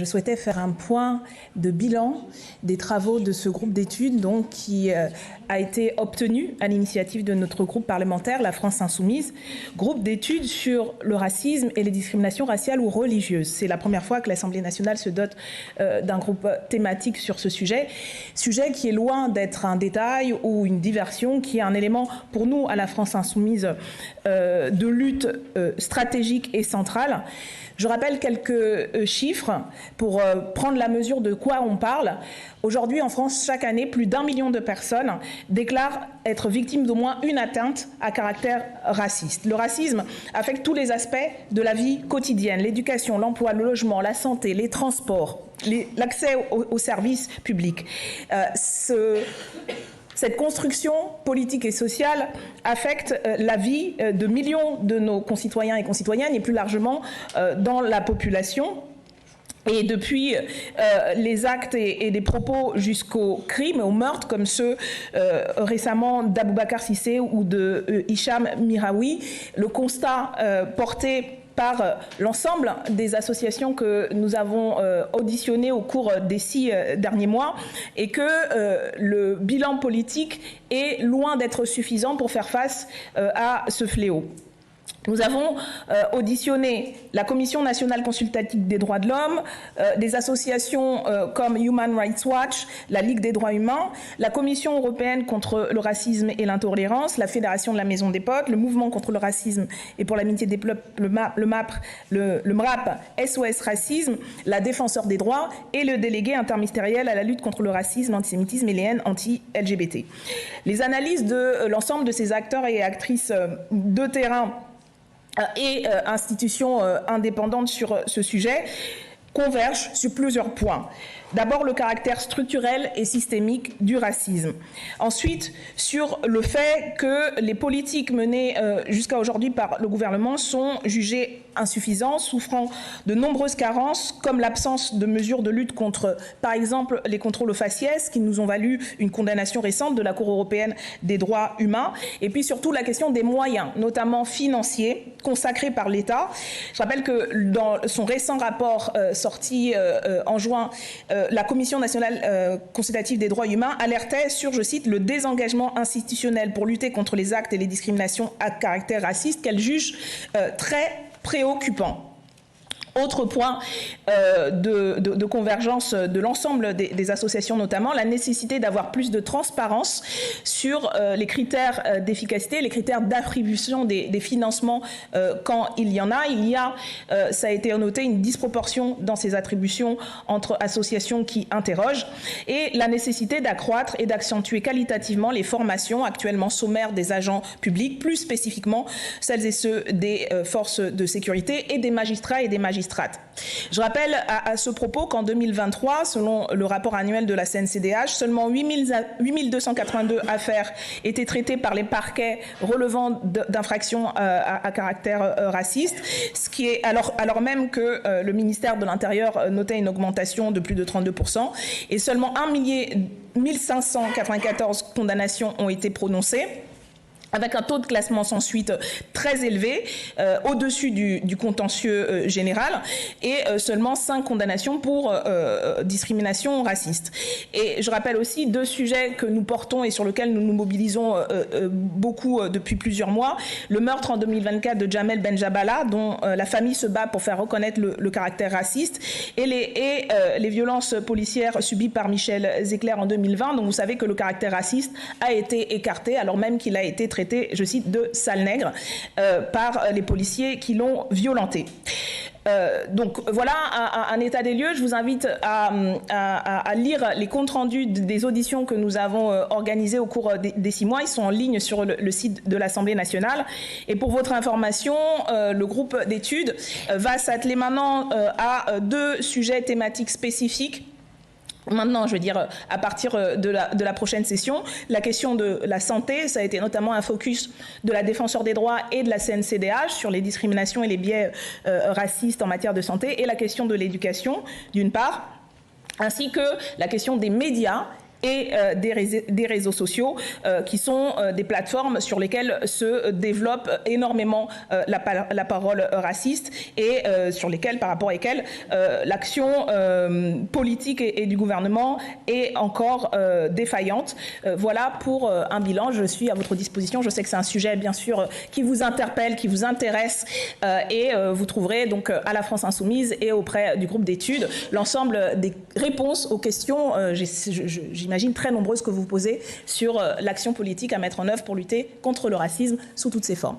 Je souhaitais faire un point de bilan des travaux de ce groupe d'études qui a été obtenu à l'initiative de notre groupe parlementaire, la France Insoumise, groupe d'études sur le racisme et les discriminations raciales ou religieuses. C'est la première fois que l'Assemblée nationale se dote d'un groupe thématique sur ce sujet qui est loin d'être un détail ou une diversion, qui est un élément pour nous à la France Insoumise de lutte stratégique et centrale. Je rappelle quelques chiffres pour prendre la mesure de quoi on parle. Aujourd'hui, en France, chaque année, plus d'1 million de personnes déclarent être victimes d'au moins une atteinte à caractère raciste. Le racisme affecte tous les aspects de la vie quotidienne, l'éducation, l'emploi, le logement, la santé, les transports, l'accès aux services publics. Cette construction politique et sociale affecte la vie de millions de nos concitoyens et concitoyennes et plus largement dans la population. Et depuis les actes et des propos jusqu'aux crimes, aux meurtres comme ceux récemment d'Aboubacar Cissé ou de Hicham Miraoui, le constat porté par l'ensemble des associations que nous avons auditionnées au cours des 6 derniers mois et que le bilan politique est loin d'être suffisant pour faire face à ce fléau. Nous avons auditionné la Commission nationale consultative des droits de l'homme, des associations comme Human Rights Watch, la Ligue des droits humains, la Commission européenne contre le racisme et l'intolérance, la Fédération de la Maison des Potes, le Mouvement contre le racisme et pour l'amitié des peuples, le MRAP, SOS Racisme, la Défenseur des droits et le délégué interministériel à la lutte contre le racisme, l'antisémitisme et les haines anti-LGBT. Les analyses de l'ensemble de ces acteurs et actrices de terrain et institutions indépendantes sur ce sujet convergent sur plusieurs points. D'abord, le caractère structurel et systémique du racisme. Ensuite, sur le fait que les politiques menées jusqu'à aujourd'hui par le gouvernement sont jugées insuffisantes, souffrant de nombreuses carences, comme l'absence de mesures de lutte contre, par exemple, les contrôles aux faciès, qui nous ont valu une condamnation récente de la Cour européenne des droits humains. Et puis surtout la question des moyens, notamment financiers, consacrés par l'État. Je rappelle que dans son récent rapport sorti en juin, la Commission nationale consultative des droits humains alertait sur, je cite, le désengagement institutionnel pour lutter contre les actes et les discriminations à caractère raciste qu'elle juge très préoccupant. Autre point de convergence de l'ensemble des associations, notamment la nécessité d'avoir plus de transparence sur les critères d'efficacité, les critères d'attribution des financements quand il y en a. Il y a, ça a été noté, une disproportion dans ces attributions entre associations qui interrogent, et la nécessité d'accroître et d'accentuer qualitativement les formations actuellement sommaires des agents publics, plus spécifiquement celles et ceux des forces de sécurité et des magistrats et des magistrates. Je rappelle à ce propos qu'en 2023, selon le rapport annuel de la CNCDH, seulement 8282 affaires étaient traitées par les parquets relevant d'infractions à caractère raciste, ce qui est alors même que le ministère de l'Intérieur notait une augmentation de plus de 32%, et seulement 1594 condamnations ont été prononcées, avec un taux de classement sans suite très élevé, au-dessus du contentieux général, et seulement 5 condamnations pour discrimination raciste. Et je rappelle aussi 2 sujets que nous portons et sur lesquels nous nous mobilisons beaucoup depuis plusieurs mois. Le meurtre en 2024 de Jamel Benjabala, dont la famille se bat pour faire reconnaître le caractère raciste, et les violences policières subies par Michel Zecler en 2020, dont vous savez que le caractère raciste a été écarté, alors même qu'il a été traité, je cite, de sale nègre par les policiers qui l'ont violenté. Donc voilà un état des lieux. Je vous invite à lire les comptes rendus des auditions que nous avons organisées au cours des 6 mois. Ils sont en ligne sur le site de l'Assemblée nationale. Et pour votre information, le groupe d'études va s'atteler maintenant à 2 sujets thématiques spécifiques. Maintenant, je veux dire, à partir de la prochaine session, la question de la santé, ça a été notamment un focus de la Défenseur des droits et de la CNCDH sur les discriminations et les biais racistes en matière de santé, et la question de l'éducation, d'une part, ainsi que la question des médias et des réseaux sociaux qui sont des plateformes sur lesquelles se développe énormément la parole raciste et sur lesquelles, par rapport auxquelles l'action politique et du gouvernement est encore défaillante. Voilà pour un bilan. Je suis à votre disposition. Je sais que c'est un sujet, bien sûr, qui vous interpelle, qui vous intéresse et vous trouverez donc à la France Insoumise et auprès du groupe d'études l'ensemble des réponses aux questions, j'imagine très nombreuses, que vous posez sur l'action politique à mettre en œuvre pour lutter contre le racisme sous toutes ses formes.